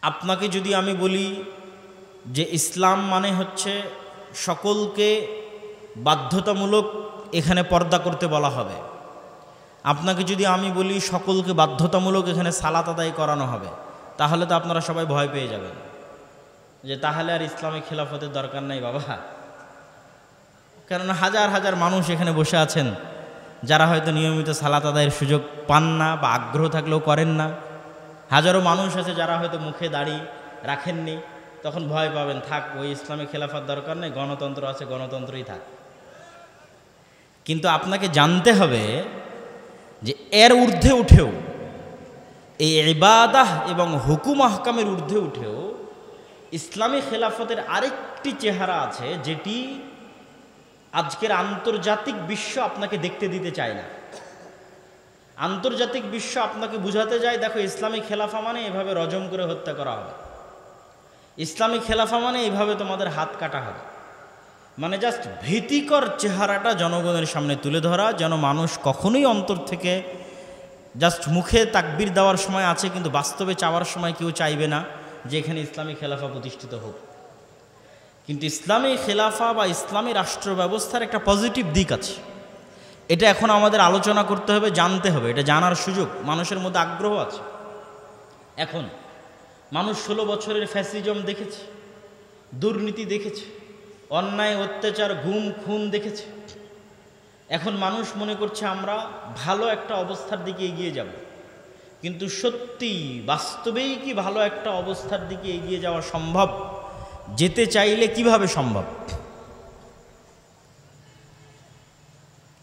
আপনাকে যদি আমি বলি যে ইসলাম মানে হচ্ছে সকলকে বাধ্যতামূলক এখানে পর্দা করতে বলা হবে, আপনাকে যদি আমি বলি সকলকে বাধ্যতামূলক এখানে সালাত আদায় করানো হবে, তাহলে তো আপনারা সবাই ভয় পেয়ে যাবেন যে তাহলে আর ইসলামী খেলাফতের দরকার নাই বাবা। কেননা হাজার হাজার মানুষ এখানে বসে আছেন যারা হয়তো নিয়মিত সালাত আদায়ের সুযোগ পান না বা আগ্রহ থাকলেও করেন না। হাজারো মানুষ আছে যারা হয়তো মুখে দাড়ি রাখেননি, তখন ভয় পাবেন, থাক ওই ইসলামী খেলাফত দরকার নেই, গণতন্ত্র আছে, গণতন্ত্রই থাক। কিন্তু আপনাকে জানতে হবে যে এর ঊর্ধ্বে উঠেও, এই ইবাদাহ এবং হুকুম আহকামের ঊর্ধ্বে উঠেও ইসলামী খেলাফতের আরেকটি চেহারা আছে যেটি আজকের আন্তর্জাতিক বিশ্ব আপনাকে দেখতে দিতে চায় না। আন্তর্জাতিক বিশ্ব আপনাকে বুঝাতে যায়, দেখো ইসলামী খেলাফা মানে এভাবে রজম করে হত্যা করা হবে, ইসলামী খেলাফা মানে এইভাবে তোমাদের হাত কাটা হবে। মানে জাস্ট ভীতিকর চেহারাটা জনগণের সামনে তুলে ধরা, যেন মানুষ কখনোই অন্তর থেকে জাস্ট মুখে তাকবীর দেওয়ার সময় আছে কিন্তু বাস্তবে চাওয়ার সময় কেউ চাইবে না যে এখানে ইসলামী খেলাফা প্রতিষ্ঠিত হোক। কিন্তু ইসলামী খেলাফা বা ইসলামী রাষ্ট্র ব্যবস্থার একটা পজিটিভ দিক আছে, এটা এখন আমাদের আলোচনা করতে হবে, জানতে হবে, এটা জানার সুযোগ মানুষের মধ্যে আগ্রহ আছে। এখন মানুষ 16 বছরের ফ্যাসিজম দেখেছে, দুর্নীতি দেখেছে, অন্যায় অত্যাচার গুম খুন দেখেছে। এখন মানুষ মনে করছে আমরা ভালো একটা অবস্থার দিকে এগিয়ে যাব, কিন্তু সত্যি বাস্তবেই কি ভালো একটা অবস্থার দিকে এগিয়ে যাওয়া সম্ভব? যেতে চাইলে কিভাবে সম্ভব?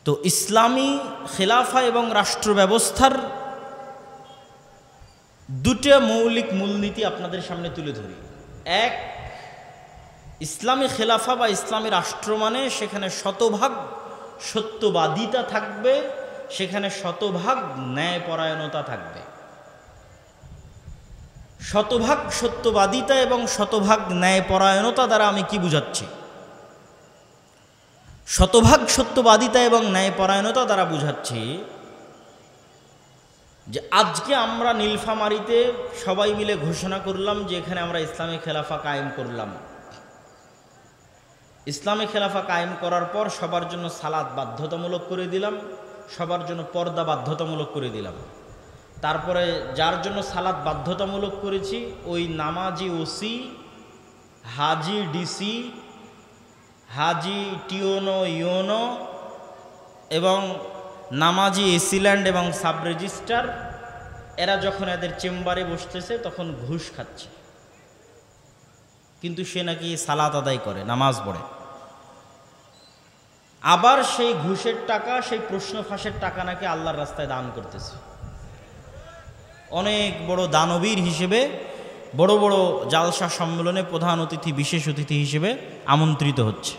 তো ইসলামী খেলাফা এবং রাষ্ট্র ব্যবস্থার দুটো মৌলিক মূলনীতি আপনাদের সামনে তুলে ধরি। এক, ইসলামী খেলাফা বা ইসলামী রাষ্ট্র মানে সেখানে শতভাগ সত্যবাদিতা থাকবে, সেখানে শতভাগ ন্যায়পরায়ণতা থাকবে। শতভাগ সত্যবাদিতা এবং শতভাগ ন্যায়পরায়ণতা দ্বারা আমি কি বুঝাচ্ছি? শতভাগ সত্যবাদিতা এবং ন্যায়পরায়ণতা দ্বারা বুঝাচ্ছি যে আজকে আমরা নীলফামারীতে সবাই মিলে ঘোষণা করলাম যে এখানে আমরা ইসলামী খেলাফা কায়েম করলাম। ইসলামী খেলাফা কায়েম করার পর সবার জন্য সালাত বাধ্যতামূলক করে দিলাম, সবার জন্য পর্দা বাধ্যতামূলক করে দিলাম। তারপরে যার জন্য সালাত বাধ্যতামূলক করেছি ওই নামাজি ওসি, হাজি ডিসি, হাজি টিওনো ইওনো এবং নামাজি এসিল্যান্ড এবং সাব রেজিস্ট্রার, এরা যখন এদের চেম্বারে বসতেছে তখন ঘুষ খাচ্ছে, কিন্তু সে নাকি সালাত আদায় করে, নামাজ পড়ে। আবার সেই ঘুষের টাকা, সেই প্রশ্ন ফাঁসের টাকা নাকি আল্লাহর রাস্তায় দান করতেছে। অনেক বড় দানবীর হিসেবে বড় বড় জালসা সম্মেলনে প্রধান অতিথি, বিশেষ অতিথি হিসেবে আমন্ত্রিত হচ্ছে।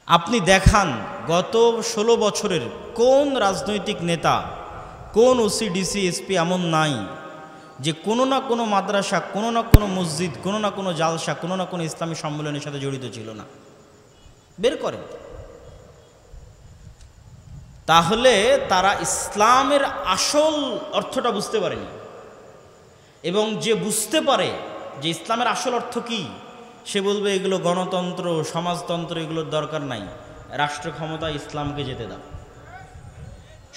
আপনি দেখান গত 16 বছরের কোন রাজনৈতিক নেতা, কোন ওসি ডিসি এসপি এমন নাই যে কোনো না কোনো মাদ্রাসা, কোনো না কোনো মসজিদ, কোনো না কোনো জালসা, কোনো না কোনো ইসলামী সম্মেলনের সাথে জড়িত ছিল না? বের করেন। তাহলে তারা ইসলামের আসল অর্থটা বুঝতে পারেনি। এবং যে বুঝতে পারে যে ইসলামের আসল অর্থ কি, সে বলবে এগুলো গণতন্ত্র, সমাজতন্ত্র, এগুলোর দরকার নাই, রাষ্ট্র ক্ষমতা ইসলামকে যেতে দাও,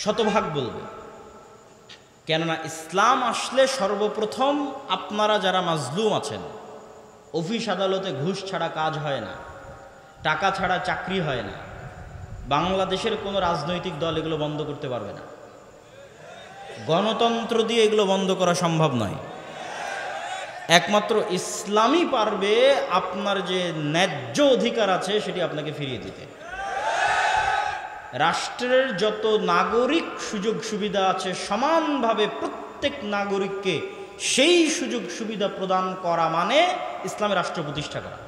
শতভাগ বলবে। কেননা ইসলাম আসলে সর্বপ্রথম আপনারা যারা মাজলুম আছেন, অফিস আদালতে ঘুষ ছাড়া কাজ হয় না, টাকা ছাড়া চাকরি হয় না, বাংলাদেশের কোনো রাজনৈতিক দল এগুলো বন্ধ করতে পারবে না, গণতন্ত্র দিয়ে এগুলো বন্ধ করা সম্ভব নয়। একমাত্র ইসলামই পারবে আপনার যে ন্যায্য অধিকার আছে সেটি আপনাকে ফিরিয়ে দিতে। রাষ্ট্রের যত নাগরিক সুযোগ সুবিধা আছে সমানভাবে প্রত্যেক নাগরিককে সেই সুযোগ সুবিধা প্রদান করা মানে ইসলামের রাষ্ট্র প্রতিষ্ঠা করা,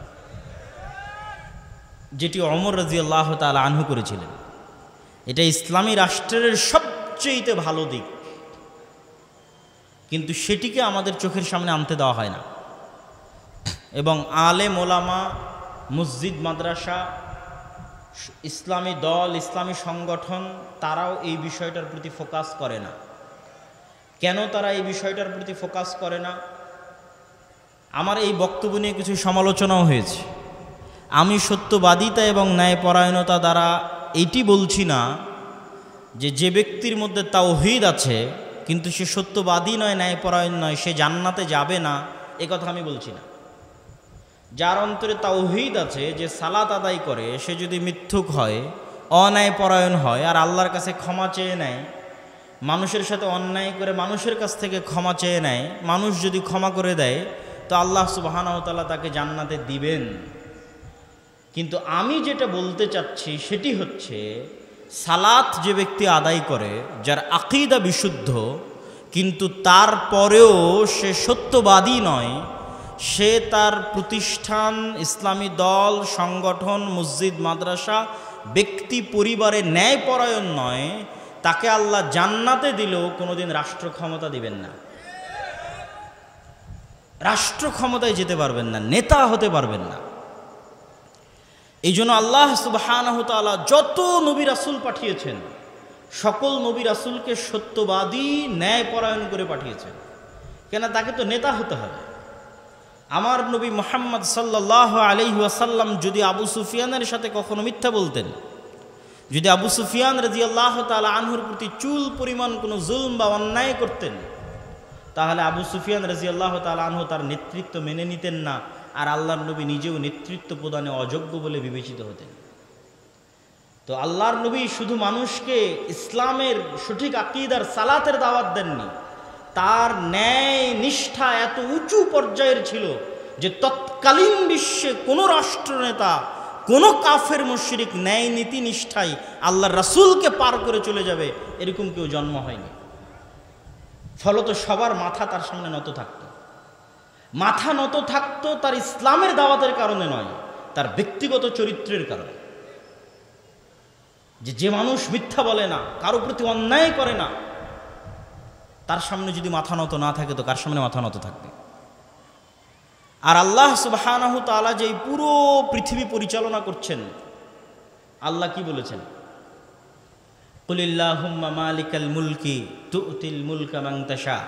যেটি ওমর রাদিয়াল্লাহু তাআলা আনহু করেছিলেন। এটা ইসলামী রাষ্ট্রের সবচেয়ে ভালো দিক, কিন্তু সেটিকে আমাদের চোখের সামনে আনতে দেওয়া হয় না। এবং আলেম ওলামা, মসজিদ মাদ্রাসা, ইসলামী দল, ইসলামী সংগঠন, তারাও এই বিষয়টার প্রতি ফোকাস করে না। কেন তারা এই বিষয়টার প্রতি ফোকাস করে না? আমার এই বক্তব্য নিয়ে কিছু সমালোচনাও হয়েছে। আমি সত্যবাদিতা এবং ন্যায়পরায়ণতা দ্বারা এইটি বলছি না যে ব্যক্তির মধ্যে তাওহীদ আছে কিন্তু সে সত্যবাদী নয়, ন্যায়পরায়ণ নয়, সে জান্নাতে যাবে না, এ কথা আমি বলছি না। যার অন্তরে তাওহীদ আছে, যে সালাত আদায় করে, সে যদি মিথ্যুক হয়, অন্যায়পরায়ণ হয়, আর আল্লাহর কাছে ক্ষমা চেয়ে নেয়, মানুষের সাথে অন্যায় করে মানুষের কাছ থেকে ক্ষমা চেয়ে নেয়, মানুষ যদি ক্ষমা করে দেয়, তো আল্লাহ সুবহানাহু ওয়া তাআলা তাকে জান্নাতে দিবেন। কিন্তু আমি যেটা বলতে চাচ্ছি সেটি হচ্ছে, সালাত যে ব্যক্তি আদায় করে, যার আকীদা বিশুদ্ধ, কিন্তু তারপরেও সে সত্যবাদী নয়, সে তার প্রতিষ্ঠান, ইসলামী দল, সংগঠন, মসজিদ, মাদ্রাসা, ব্যক্তি, পরিবারে ন্যায়পরায়ণ নয়, তাকে আল্লাহ জান্নাতে দিলেও কোনোদিন রাষ্ট্র ক্ষমতা দিবেন না, রাষ্ট্র ক্ষমতায় যেতে পারবেন না, নেতা হতে পারবেন না। এই জন্য আল্লাহ সুবহানাহু ওয়া তাআলা যত নবী রাসূল পাঠিয়েছেন, সকল নবী রাসূলকে সত্যবাদী, ন্যায়পরায়ণ করে পাঠিয়েছেন। কেন? তাকে তো নেতা হতে হবে। আমার নবী মুহাম্মদ সাল্লাল্লাহু আলাইহি ওয়াসাল্লাম যদি আবু সুফিয়ানের সাথে কখনো মিথ্যা বলতেন, যদি আবু সুফিয়ান রাদিয়াল্লাহু তাআলা আনহুর প্রতি চুল পরিমাণ কোনো জুলম বা অন্যায় করতেন, তাহলে আবু সুফিয়ান রাদিয়াল্লাহু তাআলা আনহু তার নেতৃত্ব মেনে নিতেন না, আর আল্লাহর নবী নিজেও নেতৃত্ব প্রদানে অযোগ্য বলে বিবেচিত হতেন। তো আল্লাহর নবী শুধু মানুষকে ইসলামের সঠিক আকীদার, সালাতের দাওয়াত দেননি, তার ন্যায় নিষ্ঠা এত উঁচু পর্যায়ের ছিল যে তৎকালীন বিশ্বে কোনো রাষ্ট্রনেতা, কোনো কাফের মুশরিক ন্যায় নীতি নিষ্ঠায় আল্লাহর রাসূলকে পার করে চলে যাবে, এরকম কেউ জন্ম হয়নি। ফলত সবার মাথা তার সামনে নত থাকতো। মাথা নত থাকতো তার ইসলামের দাওয়াতের কারণে নয়, তার ব্যক্তিগত চরিত্রের কারণে। যে মানুষ মিথ্যা বলে না, কারো প্রতি অন্যায় করে না, তার সামনে যদি মাথা নত না থাকে, তো কার সামনে মাথা নত থাকবে? আর আল্লাহ সুবহানাহু ওয়া তাআলা যে পুরো পৃথিবী পরিচালনা করছেন, আল্লাহ কি বলেছেন? কুলিল্লাহুম্মা মালিকাল মুলকি তুতিল মুলকা মান তাশা।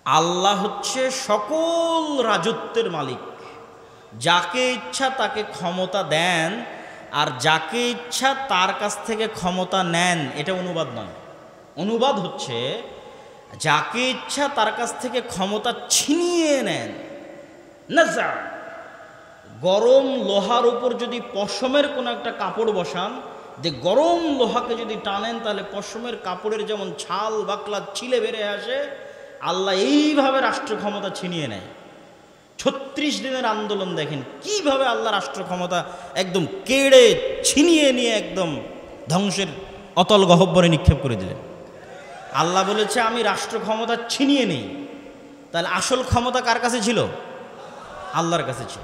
আল্লাহ হচ্ছে সকল রাজত্বের মালিক, যাকে ইচ্ছা তাকে ক্ষমতা দেন, আর যাকে ইচ্ছা তার কাছ থেকে ক্ষমতা নেন। এটা অনুবাদ নয়। অনুবাদ হচ্ছে যাকে ইচ্ছা তার কাছ থেকে ক্ষমতা ছিনিয়ে নেন। নাজা, গরম লোহার উপর যদি পশমের কোনো একটা কাপড় বসান, যে গরম লোহাকে যদি টানেন, তাহলে পশমের কাপড়ের যেমন ছাল বাকলা ছিলে বেড়ে আসে, আল্লাহ এইভাবে রাষ্ট্র ক্ষমতা ছিনিয়ে নেয়। ৩৬ দিনের আন্দোলন দেখেন কিভাবে আল্লাহ রাষ্ট্র ক্ষমতা একদম কেড়ে ছিনিয়ে নিয়ে একদম ধ্বংসের অতল গহ্বরে নিক্ষেপ করে দিলেন। আল্লাহ বলেছে আমি রাষ্ট্র ক্ষমতা ছিনিয়ে নেই। তাহলে আসল ক্ষমতা কার কাছে ছিল? আল্লাহর কাছে ছিল।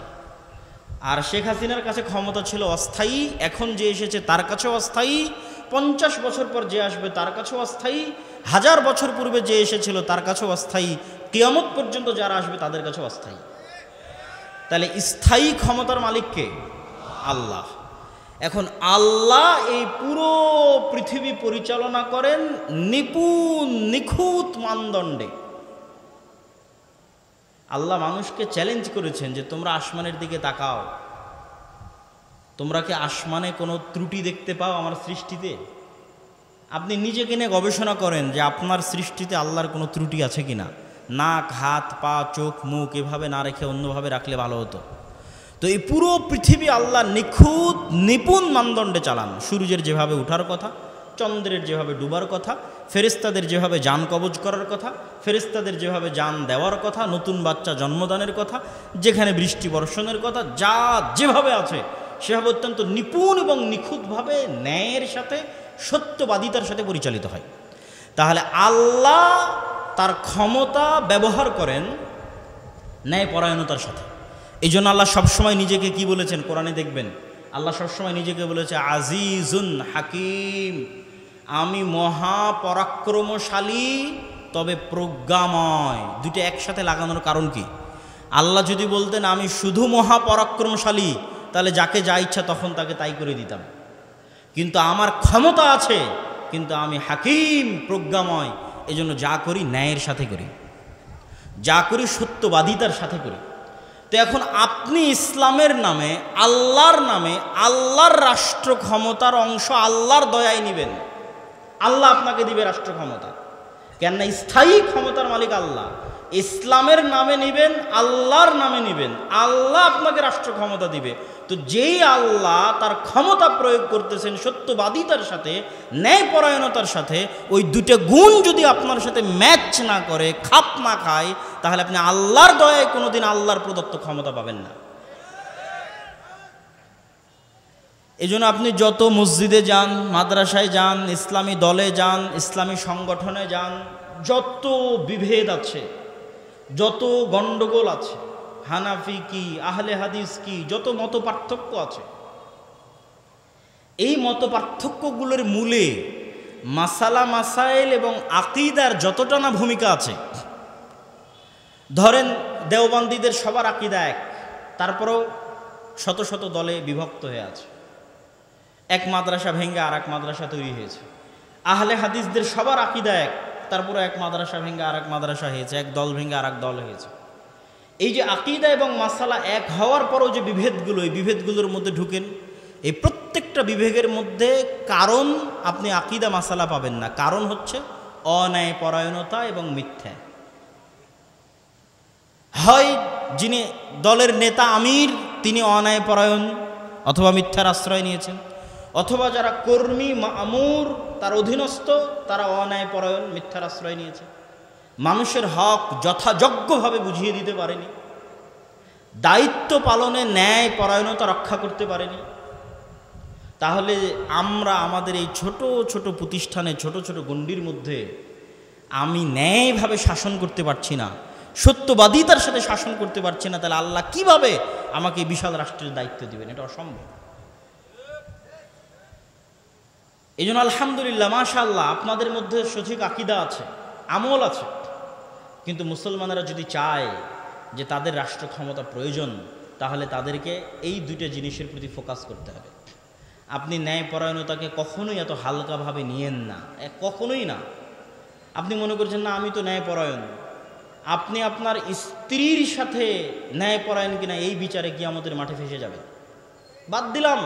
আর শেখ হাসিনার কাছে ক্ষমতা ছিল অস্থায়ী, এখন যে এসেছে তার কাছেও অস্থায়ী, ৫০ বছর পর যে আসবে তার কাছেও অস্থায়ী, ১০০০ বছর পূর্বে যে এসেছিল তার কাছেও অস্থায়ী, কিয়ামত পর্যন্ত যারা আসবে তাদের কাছেও অস্থায়ী। তাহলে স্থায়ী ক্ষমতার মালিক কে? আল্লাহ। এখন আল্লাহ এই পুরো পৃথিবী পরিচালনা করেন নিপুণ নিখুঁত মানদণ্ডে। আল্লাহ মানুষকে চ্যালেঞ্জ করেছেন যে তোমরা আসমানের দিকে তাকাও, তোমরা কি আসমানে কোনো ত্রুটি দেখতে পাও আমার সৃষ্টিতে? আপনি নিজেকে নিয়ে গবেষণা করেন যে আপনার সৃষ্টিতে আল্লাহর কোনো ত্রুটি আছে কিনা। নাক, হাত, পা, চোখ, মুখ এভাবে না রেখে অন্যভাবে রাখলে ভালো হতো। তো এই পুরো পৃথিবী আল্লাহ নিখুঁত নিপুণ মানদণ্ডে চালান। সূর্যের যেভাবে ওঠার কথা, চন্দ্রের যেভাবে ডুবার কথা, ফেরেশতাদের যেভাবে যান কবজ করার কথা, ফেরেশতাদের যেভাবে যান দেওয়ার কথা, নতুন বাচ্চা জন্মদানের কথা, যেখানে বৃষ্টি বর্ষণের কথা, যা যেভাবে আছে সেভাবে অত্যন্ত নিপুণ এবং নিখুঁতভাবে ন্যায়ের সাথে, সত্যবাদিতার সাথে পরিচালিত হয়। তাহলে আল্লাহ তার ক্ষমতা ব্যবহার করেন ন্যায়পরায়ণতার সাথে। এই জন্য আল্লাহ সবসময় নিজেকে কি বলেছেন? কোরআনে দেখবেন আল্লাহ সবসময় নিজেকে বলেছে আজিজুন হাকিম, আমি মহাপরাক্রমশালী তবে প্রজ্ঞাময়। দুটো একসাথে লাগানোর কারণ কি? আল্লাহ যদি বলতেন আমি শুধু মহাপরাক্রমশালী, তাহলে যাকে যা ইচ্ছা তখন তাকে তাই করে দিতাম। কিন্তু আমার ক্ষমতা আছে, কিন্তু আমি হাকিম, প্রজ্ঞাময়, এজন্য যা করি ন্যায়ের সাথে করি, যা করি সত্যবাদিতার সাথে করি। তো এখন আপনি ইসলামের নামে, আল্লাহর নামে, আল্লাহর রাষ্ট্র ক্ষমতার অংশ আল্লাহর দয়ায় নেবেন। আল্লাহ আপনাকে দিবে রাষ্ট্র ক্ষমতা, কেননা স্থায়ী ক্ষমতার মালিক আল্লাহ। ইসলামের নামে নেবেন, আল্লাহর নামে নেবেন, আল্লাহ আপনাকে রাষ্ট্র ক্ষমতা দিবে। তো যেই আল্লাহ তার ক্ষমতা প্রয়োগ করতেছেন সত্যবাদিতার সাথে, ন্যায়পরায়ণতার সাথে, ওই দুটো গুণ যদি আপনার সাথে ম্যাচ না করে, খাপ না খায়, তাহলে আপনি আল্লাহর দয়ায় কোনোদিন আল্লাহর প্রদত্ত ক্ষমতা পাবেন না। এই জন্য আপনি যত মসজিদে যান, মাদ্রাসায় যান, ইসলামী দলে যান, ইসলামী সংগঠনে যান, যত বিভেদ আছে, যত গণ্ডগোল আছে, হানাফি কি, আহলে হাদিস কি, যত মত পার্থক্য আছে, এই মত পার্থক্যগুলোর মূলে মাসালা মাসাইল এবং আকীদার যতটা না ভূমিকা আছে। ধরেন দেওবন্দীদের সবার আকীদা এক, তারপরেও শত শত দলে বিভক্ত হয়ে আছে, এক মাদ্রাসা ভেঙে আর এক মাদ্রাসা তৈরি হয়েছে। আহলে হাদিসদের সবার আকীদা এক, তারপরে এক মাদ্রাসা ভেঙে আর এক মাদ্রাসা হয়েছে, এক দল ভেঙে আর এক দল হয়েছে। এই যে আকীদা এবং মাসালা এক হওয়ার পরও যে বিভেদগুলো, এই বিভেদগুলোর মধ্যে ঢুকেন, এই প্রত্যেকটা বিভেদের মধ্যে কারণ আপনি আকীদা মাসালা পাবেন না, কারণ হচ্ছে অন্যায়পরায়ণতা এবং মিথ্যা। হয় যিনি দলের নেতা আমির তিনি অন্যায়পরায়ণ অথবা মিথ্যার আশ্রয় নিয়েছেন, অথবা যারা কর্মী মামুর তার অধীনস্থ তারা অন্যায়পরায়ণ মিথ্যার আশ্রয় নিয়েছে, মানুষের হক যথাযোগ্যভাবে বুঝিয়ে দিতে পারেনি, দায়িত্ব পালনে ন্যায় পরায়ণতা রক্ষা করতে পারেনি। তাহলে আমরা আমাদের এই ছোট ছোট প্রতিষ্ঠানে, ছোট ছোট গণ্ডির মধ্যে আমি ন্যায়ভাবে শাসন করতে পারছি না, সত্যবাদিতার সাথে শাসন করতে পারছি না, তাহলে আল্লাহ কিভাবে আমাকে বিশাল রাষ্ট্রের দায়িত্ব দিবেন? এটা অসম্ভব। এই জন্য আলহামদুলিল্লাহ, মাশাআল্লাহ, আপনাদের মধ্যে সঠিক আকীদা আছে, আমল আছে, কিন্তু মুসলমানেরা যদি চায় যে তাদের রাষ্ট্র ক্ষমতা প্রয়োজন, তাহলে তাদেরকে এই দুইটা জিনিসের প্রতি ফোকাস করতে হবে। আপনি ন্যায়পরায়ণতাকে কখনোই এত হালকাভাবে নিয়েন না, কখনোই না। আপনি মনে করছেন না আমি তো ন্যায়পরায়ণ, আপনি আপনার স্ত্রীর সাথে ন্যায়পরায়ণ কিনা এই বিচারে কিয়ামতের মাঠে ফেসে যাবে। বাদ দিলাম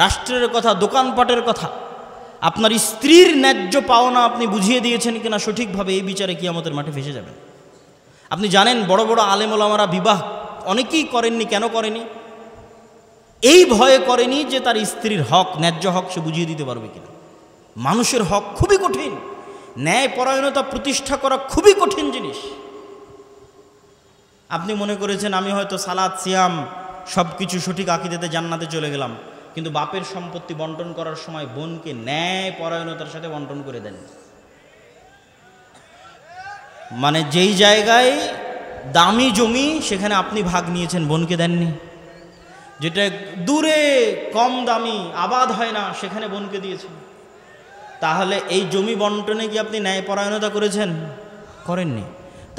রাষ্ট্রের কথা, দোকানপাটের কথা, আপনার স্ত্রীর ন্যায্য পাওনা আপনি বুঝিয়ে দিয়েছেন কিনা সঠিকভাবে, এই বিচারে কিয়ামতের মাঠে ফেসে যাবেন। আপনি জানেন বড় বড় আলেম ওলামারা বিবাহ অনেকেই করেননি, কেন করেনি? এই ভয়ে করেনি যে তার স্ত্রীর হক, ন্যায্য হক সে বুঝিয়ে দিতে পারবে কিনা। মানুষের হক খুবই কঠিন, ন্যায়পরায়ণতা প্রতিষ্ঠা করা খুবই কঠিন জিনিস। আপনি মনে করেছেন আমি হয়তো সালাত সিয়াম সব কিছু সঠিক আকীদাতে জান্নাতে চলে গেলাম, কিন্তু বাপের সম্পত্তি বন্টন করার সময় বোনকে ন্যায়পরায়ণতার সাথে বন্টন করে দেন। মানে যেই জায়গায় দামি জমি সেখানে আপনি ভাগ নিয়েছেন, বোনকে দেননি। যেটা দূরে কম দামি আবাদ হয় না সেখানে বোনকে দিয়েছেন। তাহলে এই জমি বন্টনে কি আপনি ন্যায়পরায়ণতা করেছেন? করেননি।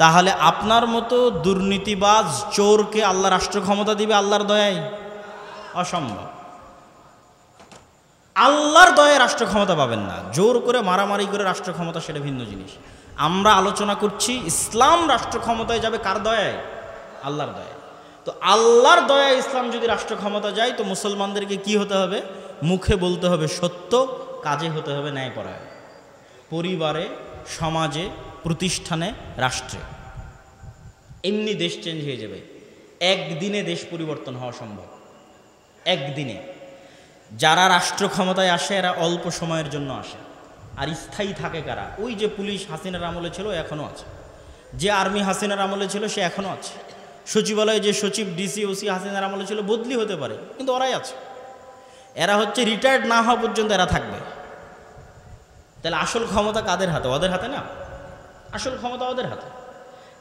তাহলে আপনার মতো দুর্নীতিবাজ চোরকে আল্লাহ রাষ্ট্র ক্ষমতা দিবে আল্লাহর দয়ায়? অসম্ভব। আল্লাহর দয়ায় রাষ্ট্র ক্ষমতা পাবেন না, জোর করে মারামারি করে রাষ্ট্র ক্ষমতা সেটা ভিন্ন জিনিস। আমরা আলোচনা করছি ইসলাম রাষ্ট্র ক্ষমতায় যাবে কার দয়ায়? আল্লাহর দয়ায়। তো আল্লাহর দয়ায় ইসলাম যদি রাষ্ট্র ক্ষমতা যায়, তো মুসলমানদেরকে কি হতে হবে? মুখে বলতে হবে সত্য, কাজে হতে হবে ন্যায়পরায়ণ। পরিবারে, সমাজে, প্রতিষ্ঠানে, রাষ্ট্রে। এমনি দেশ চেঞ্জ হয়ে যাবে। একদিনে দেশ পরিবর্তন হওয়া সম্ভব, একদিনে। যারা রাষ্ট্র ক্ষমতায় আসে এরা অল্প সময়ের জন্য আসে, আর স্থায়ী থাকে কারা? ওই যে পুলিশ হাসিনার আমলে ছিল এখনও আছে, যে আর্মি হাসিনার আমলে ছিল সে এখনও আছে, সচিবালয়ে যে সচিব ডিসি ওসি হাসিনার আমলে ছিল বদলি হতে পারে, কিন্তু ওরাই আছে। এরা হচ্ছে রিটায়ার্ড না হওয়া পর্যন্ত এরা থাকবে। তাহলে আসল ক্ষমতা কাদের হাতে? ওদের হাতে না, আসল ক্ষমতা ওদের হাতে।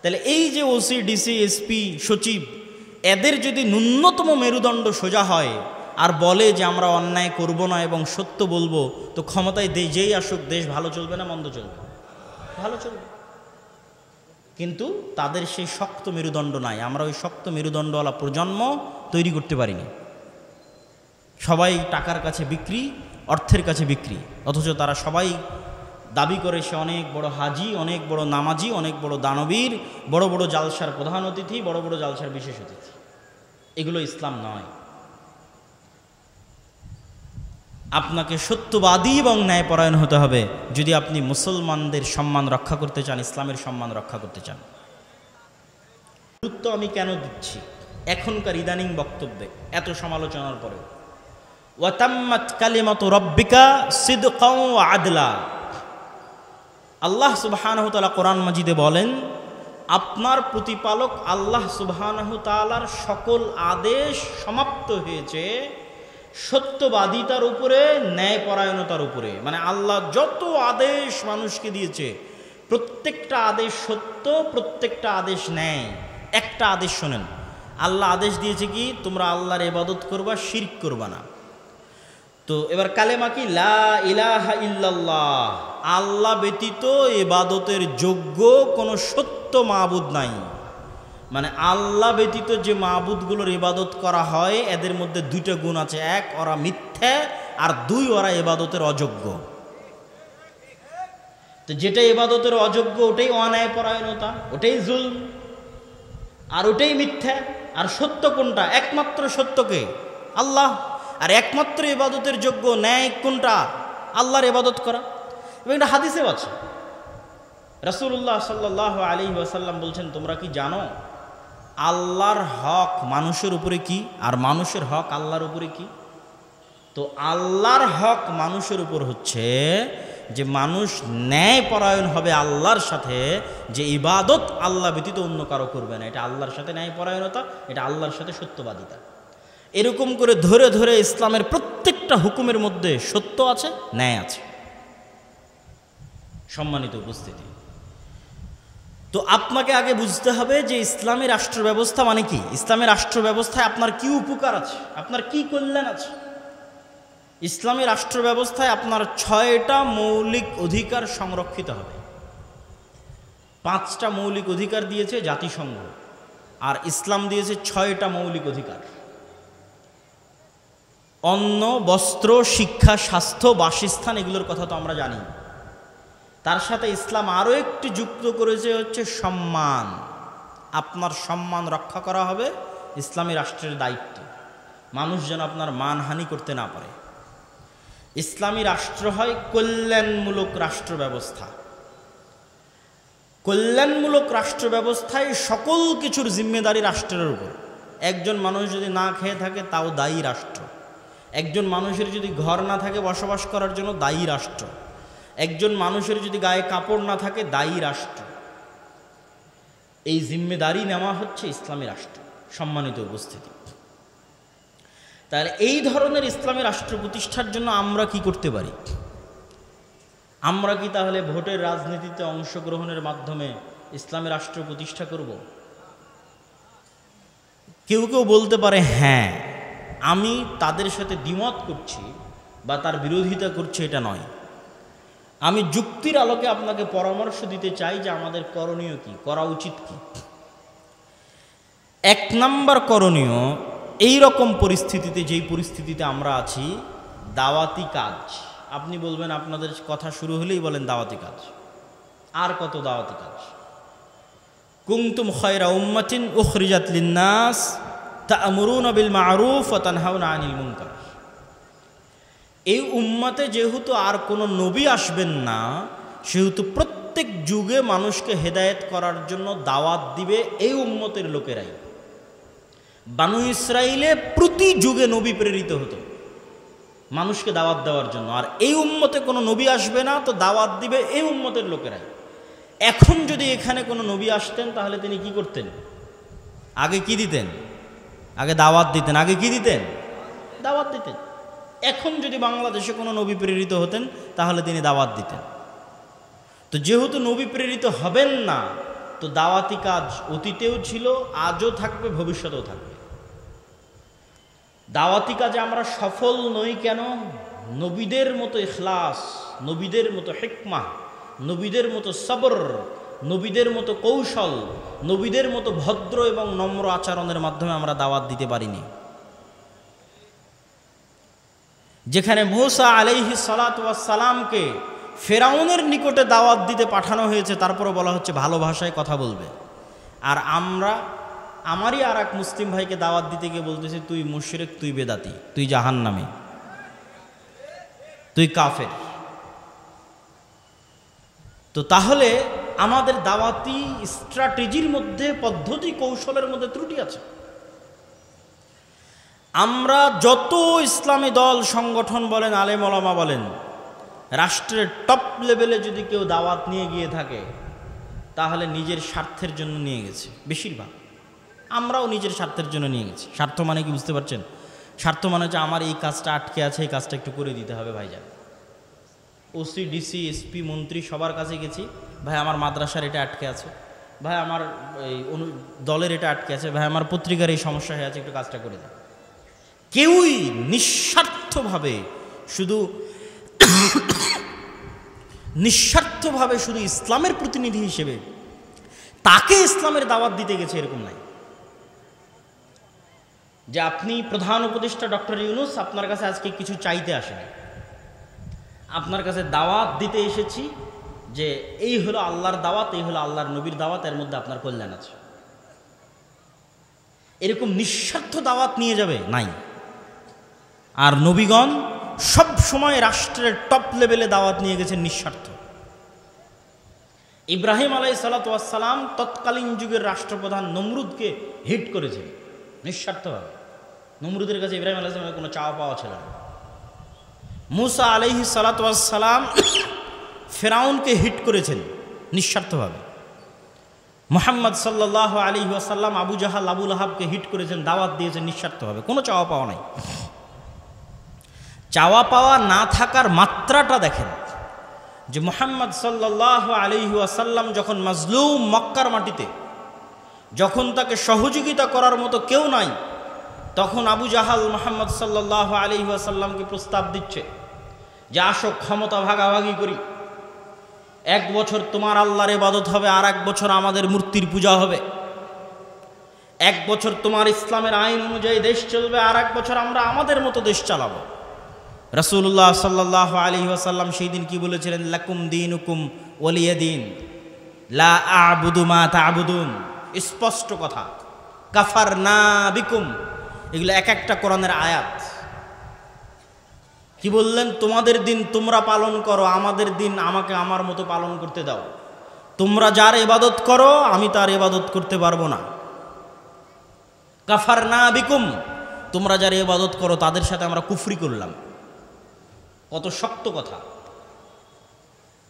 তাহলে এই যে ওসি ডিসি এসপি সচিব, এদের যদি ন্যূনতম মেরুদণ্ড সোজা হয় আর বলে যে আমরা অন্যায় করব না এবং সত্য বলবো, তো ক্ষমতায় যেই আসুক দেশ ভালো চলবে না মন্দ চলবে? ভালো চলবে। কিন্তু তাদের সেই শক্ত মেরুদণ্ড নাই। আমরা ওই শক্ত মেরুদণ্ডওয়ালা প্রজন্ম তৈরি করতে পারিনি। সবাই টাকার কাছে বিক্রি, অর্থের কাছে বিক্রি, অথচ তারা সবাই দাবি করে সে অনেক বড় হাজি, অনেক বড় নামাজি, অনেক বড় দানবীর, বড় বড় জালসার প্রধান অতিথি, বড় বড় জালসার বিশেষ অতিথি। এগুলো ইসলাম নয়। আপনাকে সত্যবাদী এবং ন্যায়পরায়ণ হতে হবে যদি আপনি মুসলমানদের সম্মান রক্ষা করতে চান, ইসলামের সম্মান রক্ষা করতে চান। গুরুত্ব আমি কেন দিচ্ছি এখনকার ইদানিং বক্তব্যে এত সমালোচনার পরে? ওয়াতাম্মাত কালিমাতু রাব্বিকা সিদকাও ওয়া আদলা। আল্লাহ সুবহানাহু ওয়া তাআলা কোরআন মাজিদে বলেন, আপনার প্রতিপালক আল্লাহ সুবহানাহু ওয়া তাআলার সকল আদেশ সমাপ্ত হয়েছে সত্যবাদিতার উপরে, ন্যায়পরায়ণতার উপরে। মানে আল্লাহ যত আদেশ মানুষকে দিয়েছে প্রত্যেকটা আদেশ সত্য, প্রত্যেকটা আদেশ ন্যায়। একটা আদেশ শোনেন, আল্লাহ আদেশ দিয়েছে কি? তোমরা আল্লাহর ইবাদত করবা, শিরক করবা না। তো এবার কালেমা কি? লা ইলাহা ইল্লাল্লাহ। আল্লাহ ব্যতীত ইবাদতের যোগ্য কোনো সত্য মাবুদ নাই। মানে আল্লাহ ব্যতীত যে মাবুদগুলোর ইবাদত করা হয় এদের মধ্যে দুইটা গুণ আছে, এক ওরা মিথ্যা, আর দুই ওরা ইবাদতের অযোগ্য। তো যেটা ইবাদতের অযোগ্য ওটাই অন্যায়পরায়ণতা, ওটাই জুলম, আর ওটাই মিথ্যা। আর সত্য কোনটা? একমাত্র সত্যকে আল্লাহ। আর একমাত্র ইবাদতের যোগ্য ন্যায় কোনটা? আল্লাহর ইবাদত করা। এবং এটা হাদিসেও আছে, রাসূলুল্লাহ সাল্লাল্লাহু আলাইহি ওয়াসাল্লাম বলছেন, তোমরা কি জানো আল্লাহর হক মানুষের উপরে কি, আর মানুষের হক আল্লাহর উপরে কি? তো আল্লাহর হক মানুষের উপর হচ্ছে যে মানুষ ন্যায়পরায়ণ হবে আল্লাহর সাথে, যে ইবাদত আল্লাহ ব্যতীত অন্য কারো করবে না। এটা আল্লাহর সাথে ন্যায়পরায়ণতা, এটা আল্লাহর সাথে সত্যবাদিতা। এরকম করে ধরে ধরে ইসলামের প্রত্যেকটা হুকুমের মধ্যে সত্য আছে, ন্যায় আছে। সম্মানিত উপস্থিতি, তো আপনাকে আগে বুঝতে হবে যে ইসলামী রাষ্ট্র ব্যবস্থা মানে কি। ইসলামী রাষ্ট্র ব্যবস্থায় আপনার কি উপকার আছে, আপনার কি কল্যাণ আছে। ইসলামী রাষ্ট্র ব্যবস্থায় আপনার 6টা মৌলিক অধিকার সংরক্ষিত হবে। 5টা মৌলিক অধিকার দিয়েছে জাতিসংঘ, আর ইসলাম দিয়েছে 6টা মৌলিক অধিকার। অন্ন, বস্ত্র, শিক্ষা, স্বাস্থ্য, বাসস্থান, এগুলোর কথা তো আমরা জানি। তার সাথে ইসলাম আরও একটি যুক্ত করেছে হচ্ছে সম্মান। আপনার সম্মান রক্ষা করা হবে ইসলামী রাষ্ট্রের দায়িত্ব। মানুষ যেন আপনার মানহানি করতে না পারে। ইসলামী রাষ্ট্র হয় কল্যাণমূলক রাষ্ট্র ব্যবস্থা। কল্যাণমূলক রাষ্ট্র ব্যবস্থায় সকল কিছুর জিম্মেদারি রাষ্ট্রের উপর। একজন মানুষ যদি না খেয়ে থাকে তাও দায়ী রাষ্ট্র। একজন মানুষের যদি ঘর না থাকে বসবাস করার জন্য, দায়ী রাষ্ট্র। একজন মানুষের যদি গায়ে কাপড় না থাকে, দায়ী রাষ্ট্র। এই জিম্মেদারি নেওয়া হচ্ছে ইসলামী রাষ্ট্র। সম্মানিত উপস্থিতি, তাহলে এই ধরনের ইসলামী রাষ্ট্র প্রতিষ্ঠার জন্য আমরা কি করতে পারি? আমরা কি তাহলে ভোটের রাজনীতিতে অংশগ্রহণের মাধ্যমে ইসলামী রাষ্ট্র প্রতিষ্ঠা করব? কেউ কেউ বলতে পারে, হ্যাঁ, আমি তাদের সাথে দ্বিমত করছি বা তার বিরোধিতা করছি, এটা নয়। আমি যুক্তির আলোকে আপনাকে পরামর্শ দিতে চাই যে আমাদের করণীয় কি, করা উচিত কি। 1 নম্বর করণীয়, এই রকম পরিস্থিতিতে, যেই পরিস্থিতিতে আমরা আছি, দাওয়াতি কাজ। আপনি বলবেন, আপনাদের কথা শুরু হলেই বলেন দাওয়াতি কাজ। আর কত দাওয়াতি কাজ? কুনতুম খায়রা উম্মাতিন উখরিজাত লিন-নাস তা'মুরুনা বিল মা'রুফ ওয়া তানহাউনা আনিল মুনকার। এই উম্মতে যেহেতু আর কোনো নবী আসবেন না, সেহেতু প্রত্যেক যুগে মানুষকে হেদায়েত করার জন্য দাওয়াত দিবে এই উম্মতের লোকেরাই। বানু ইসরাইলে প্রতি যুগে নবী প্রেরিত হতো মানুষকে দাওয়াত দেওয়ার জন্য, আর এই উম্মতে কোনো নবী আসবে না, তো দাওয়াত দিবে এই উম্মতের লোকেরাই। এখন যদি এখানে কোনো নবী আসতেন তাহলে তিনি কি করতেন? আগে কি দিতেন? আগে দাওয়াত দিতেন। আগে কি দিতেন? দাওয়াত দিতেন। এখন যদি বাংলাদেশে কোনো নবী প্রেরিত হতেন তাহলে তিনি দাওয়াত দিতেন। তো যেহেতু নবী প্রেরিত হবেন না, তো দাওয়াতি কাজ অতীতেও ছিল, আজও থাকবে, ভবিষ্যতেও থাকবে। দাওয়াতি কাজে আমরা সফল নই কেন? নবীদের মতো ইখলাস, নবীদের মতো হিকমাহ, নবীদের মতো সবর, নবীদের মতো কৌশল, নবীদের মতো ভদ্র এবং নম্র আচরণের মাধ্যমে আমরা দাওয়াত দিতে পারিনি। যেখানে মূসা আলাইহিস সালাতু ওয়াস সালামকে ফেরাউনের নিকটে দাওয়াত দিতে পাঠানো হয়েছে, তারপরে বলা হচ্ছে ভালো ভাষায় কথা বলবে। আর আমারই আর এক মুসলিম ভাইকে দাওয়াত দিতে গিয়ে বলতেছি তুই মুশরিক, তুই বেদাতি, তুই জাহান্নামী, তুই কাফের। তো তাহলে আমাদের দাওয়াতি স্ট্র্যাটেজির মধ্যে, পদ্ধতি কৌশলের মধ্যে ত্রুটি আছে। আমরা যত ইসলামী দল সংগঠন বলেন, আলেম ওলামা বলেন, রাষ্ট্রের টপ লেভেলে যদি কেউ দাওয়াত নিয়ে গিয়ে থাকে তাহলে নিজের স্বার্থের জন্য নিয়ে গেছে। বেশিরভাগ আমরাও নিজের স্বার্থের জন্য নিয়ে গেছি। স্বার্থ মানে কি বুঝতে পারছেন? স্বার্থ মানে হচ্ছে আমার এই কাজটা আটকে আছে, এই কাজটা একটু করে দিতে হবে ভাইজান। ওসি, ডিসি, এসপি, মন্ত্রী সবার কাছে গেছি, ভাই আমার মাদ্রাসার এটা আটকে আছে, ভাই আমার এই দলের এটা আটকে আছে, ভাই আমার পত্রিকার এই সমস্যা হয়ে আছে, একটু কাজটা করে দেয়। কেউই নিঃস্বার্থভাবে শুধু ইসলামের প্রতিনিধি হিসেবে তাকে ইসলামের দাওয়াত দিতে গেছে এরকম নাই। যে আপনি প্রধান উপদেষ্টা ডক্টর ইউনূস আপনার কাছে আজকে কিছু চাইতে আসেনি, আপনার কাছে দাওয়াত দিতে এসেছি যে এই হলো আল্লাহর দাওয়াত, এই হলো আল্লাহর নবীর দাওয়াত, এর মধ্যে আপনার কল্যাণ আছে। এরকম নিঃস্বার্থ দাওয়াত নিয়ে যাবে নাই। আর নবীগণ সব সময় রাষ্ট্রের টপ লেভেলে দাওয়াত নিয়ে গেছেন নিঃস্বার্থ। ইব্রাহিম আলাইহিসসালাতু ওয়াসসালাম তৎকালীন যুগের রাষ্ট্রপ্রধান নমরুদকে হিট করেছেন নিঃস্বার্থভাবে। নমরুদের কাছে ইব্রাহিম আলাইহিস সালামের কোনো চাওয়া পাওয়া ছিল না। মুসা আলাইহিসসালাতু ওয়াসসালাম ফেরাউনকে হিট করেছেন নিঃস্বার্থভাবে। মুহাম্মদ সাল্লাল্লাহু আলাইহি ওয়াসাল্লাম আবু জাহাল, আবু লাহাবকে হিট করেছেন, দাওয়াত দিয়েছেন নিঃস্বার্থভাবে, কোনো চাওয়া পাওয়া নাই। চাওয়া পাওয়া না থাকার মাত্রাটা দেখেন যে মুহাম্মদ সাল্লাল্লাহু আলাইহি ওয়াসাল্লাম যখন মাজলুম মক্কার মাটিতে, যখন তাকে সহযোগিতা করার মতো কেউ নাই, তখন আবু জাহাল মুহাম্মদ সাল্লাল্লাহু আলাইহি ওয়াসাল্লামকে প্রস্তাব দিচ্ছে যে আসো ক্ষমতা ভাগাভাগি করি, 1 বছর তোমার আল্লাহর ইবাদত হবে, আর 1 বছর আমাদের মূর্তির পূজা হবে। 1 বছর তোমার ইসলামের আইন অনুযায়ী দেশ চলবে, আর 1 বছর আমরা আমাদের মতো দেশ চালাবো। রাসূলুল্লাহ সাল্লাল্লাহু আলাইহি ওয়াসাল্লাম সেই দিন কি বলেছিলেন? লাকুম দীনুকুম ওয়ালিয়া দীন, লা আ'বুদু মা তা'বুদুন। স্পষ্ট কথা, কাফারনা বিকুম, এগুলো এক একটা কোরআনের আয়াত। কি বললেন? তোমাদের দিন তোমরা পালন করো, আমাদের দিন আমাকে আমার মতো পালন করতে দাও। তোমরা যার ইবাদত করো আমি তার ইবাদত করতে পারবো না। কাফারনা বিকুম, তোমরা যার ইবাদত করো তাদের সাথে আমরা কুফরি করলাম। কত শক্ত কথা।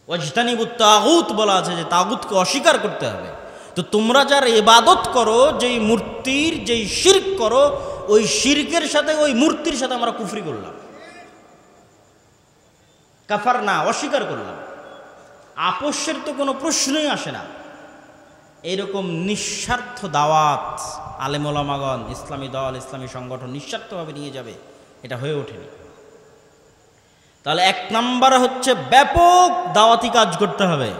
ওয়াজতানিবুত তাগুত বলা আছে যে তাগুতকে অস্বীকার করতে হবে। তো তোমরা যার ইবাদত করো, যেই মূর্তির, যেই শিরক করো, ওই শিরকের সাথে, ওই মূর্তির সাথে আমরা কুফরি করলাম। কাফার না, অস্বীকার করলাম। আপোষের তো কোনো প্রশ্নই আসে না। এরকম নিঃস্বার্থ দাওয়াত আলেম ওলামাগণ, ইসলামী দল, ইসলামী সংগঠন নিঃস্বার্থভাবে নিয়ে যাবে, এটা হয়ে ওঠেনি। তাহলে 1 নাম্বার হচ্ছে ব্যাপক দাওয়াতি কাজ করতে হবে,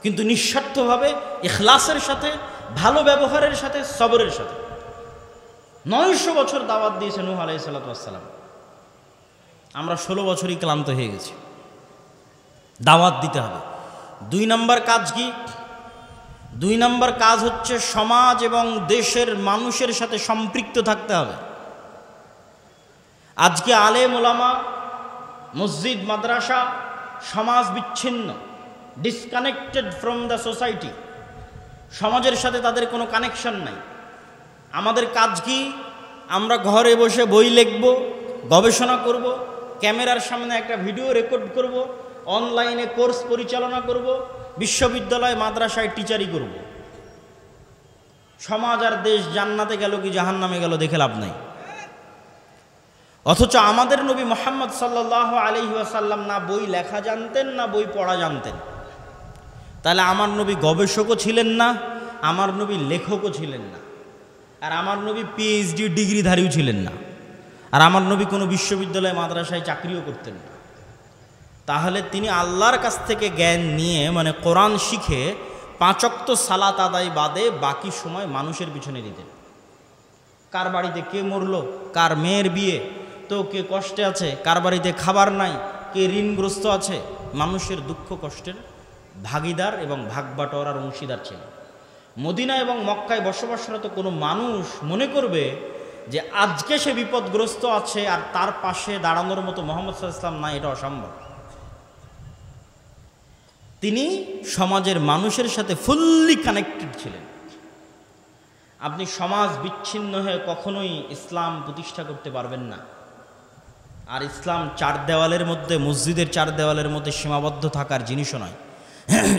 কিন্তু নিঃস্বার্থভাবে, ইখলাসের সাথে, ভালো ব্যবহারের সাথে, সবরের সাথে। 900 বছর দাওয়াত দিয়েছে নূহ আলাইহিস সালাতু ওয়াস সালাম। আমরা 16 বছরই ক্লান্ত হয়ে গেছি। দাওয়াত দিতে হবে। 2 নাম্বার কাজ কি? 2 নাম্বার কাজ হচ্ছে সমাজ এবং দেশের মানুষের সাথে সম্পৃক্ত থাকতে হবে। আজকে আলেম ওলামা, মসজিদ, মাদ্রাসা, সমাজ বিচ্ছিন্ন, ডিসকানেক্টেড ফ্রম দ্য সোসাইটি। সমাজের সাথে তাদের কোনো কানেকশন নাই। আমাদের কাজ কি? আমরা ঘরে বসে বই লিখব, গবেষণা করব, ক্যামেরার সামনে একটা ভিডিও রেকর্ড করব, অনলাইনে কোর্স পরিচালনা করব, বিশ্ববিদ্যালয়, মাদ্রাসায় টিচারি করব। সমাজ আর দেশ জান্নাতে গেল কি জাহান্নামে গেল দেখে লাভ নাই। অথচ আমাদের নবী মুহাম্মদ সাল্লাল্লাহু আলাইহি ওয়াসাল্লাম না বই লেখা জানতেন, না বই পড়া জানতেন। তাহলে আমার নবী গবেষকও ছিলেন না, আমার নবী লেখকও ছিলেন না, আর আমার নবী পিএইচডি ডিগ্রিধারীও ছিলেন না, আর আমার নবী কোনো বিশ্ববিদ্যালয়, মাদ্রাসায় চাকরিও করতেন না। তাহলে তিনি আল্লাহর কাছ থেকে জ্ঞান নিয়ে, মানে কোরআন শিখে 5 ওয়াক্ত সালাত আদায় বাদে বাকি সময় মানুষের পিছনে দিতেন। কার বাড়িতে কে মরলো, কার মেয়ের বিয়ে, তো কে কষ্টে আছে, কার বাড়িতে খাবার নাই, কে ঋণগ্রস্ত আছে, মানুষের দুঃখ কষ্টের ভাগিদার এবং ভাগবাটোয়ারার অংশীদার ছিলেন। মদিনা এবং মক্কায় বসবাসরত কোনো মানুষ মনে করবে যে আজকে সে বিপদগ্রস্ত আছে আর তার পাশে দাঁড়ানোর মতো মুহাম্মদ সাল্লাল্লাহু আলাইহি ওয়াসাল্লাম না, এটা অসম্ভব। তিনি সমাজের মানুষের সাথে ফুললি কানেক্টেড ছিলেন। আপনি সমাজ বিচ্ছিন্ন হয়ে কখনোই ইসলাম প্রতিষ্ঠা করতে পারবেন না। আর ইসলাম চার দেওয়ালের মধ্যে, মসজিদের চার দেওয়ালের মধ্যে সীমাবদ্ধ থাকার জিনিসও নয়।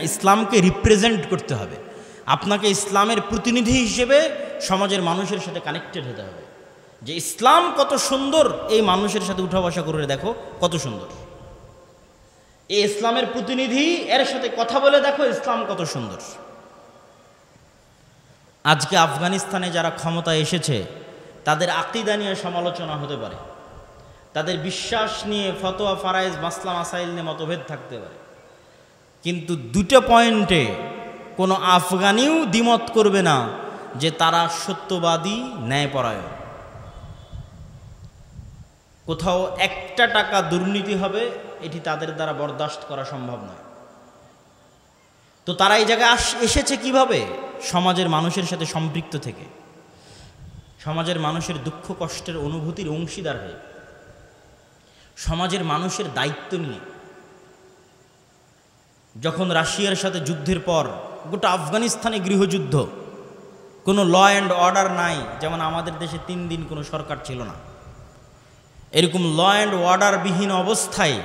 ইসলামকে রিপ্রেজেন্ট করতে হবে। আপনাকে ইসলামের প্রতিনিধি হিসেবে সমাজের মানুষের সাথে কানেক্টেড হতে হবে, যে ইসলাম কত সুন্দর, এই মানুষের সাথে উঠা বসা করে দেখো কত সুন্দর। এই ইসলামের প্রতিনিধি, এর সাথে কথা বলে দেখো ইসলাম কত সুন্দর। আজকে আফগানিস্তানে যারা ক্ষমতায় এসেছে তাদের আকীদা নিয়ে সমালোচনা হতে পারে, তাদের বিশ্বাস নিয়ে ফতোয়া ফারায়েজ মাসলা মাসাইল নিয়ে মতভেদ থাকতে পারে, কিন্তু দুটো পয়েন্টে কোনো আফগানিও দ্বিমত করবে না যে তারা সত্যবাদী, ন্যায়পরায়ণ। কোথাও একটা টাকা দুর্নীতি হবে এটি তাদের দ্বারা বরদাস্ত করা সম্ভব নয়। তো তারা এই জায়গায় এসেছে কিভাবে? সমাজের মানুষের সাথে সম্পৃক্ত থেকে, সমাজের মানুষের দুঃখ কষ্টের অনুভূতির অংশীদার হয়ে, সমাজের মানুষের দায়িত্ব নিয়ে। যখন রাশিয়ার সাথে যুদ্ধের পর গোটা আফগানিস্তানে গৃহযুদ্ধ, কোনো ল অ্যান্ড অর্ডার নাই, যেমন আমাদের দেশে 3 দিন কোনো সরকার ছিল না, এরকম ল অ্যান্ড অর্ডারবিহীন অবস্থায়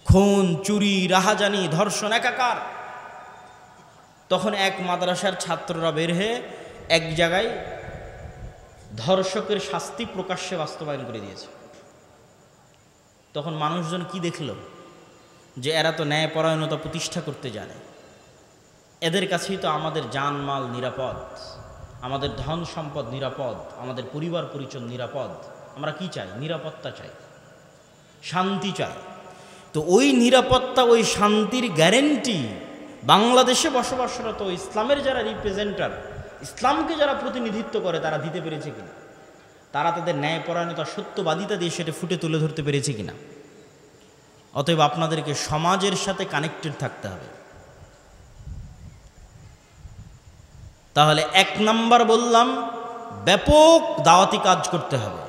খুন, চুরি, রাহাজানি, ধর্ষণ একাকার। তখন এক মাদ্রাসার ছাত্ররা বের হয়ে এক জায়গায় ধর্ষকের শাস্তি প্রকাশ্যে বাস্তবায়ন করে দিয়েছে। তখন মানুষজন কি দেখল? যে এরা তো ন্যায়পরায়ণতা প্রতিষ্ঠা করতে জানে, এদের কাছেই তো আমাদের জানমাল নিরাপদ, আমাদের ধন সম্পদ নিরাপদ, আমাদের পরিবার পরিজন নিরাপদ। আমরা কি চাই? নিরাপত্তা চাই, শান্তি চাই। তো ওই নিরাপত্তা, ওই শান্তির গ্যারেন্টি বাংলাদেশে বসবাসরত ইসলামের যারা রিপ্রেজেন্টার, ইসলামকে যারা প্রতিনিধিত্ব করে, তারা দিতে পেরেছে কিনা? তারা তাদের ন্যায়পরায়ণতা, সত্যবাদিতা দিয়ে সেটা ফুটে তুলে ধরতে পেরেছে কিনা? অতএব আপনাদেরকে সমাজের সাথে কানেক্টেড থাকতে হবে। তাহলে 1 নাম্বার বললাম ব্যাপক দাওয়াতি কাজ করতে হবে,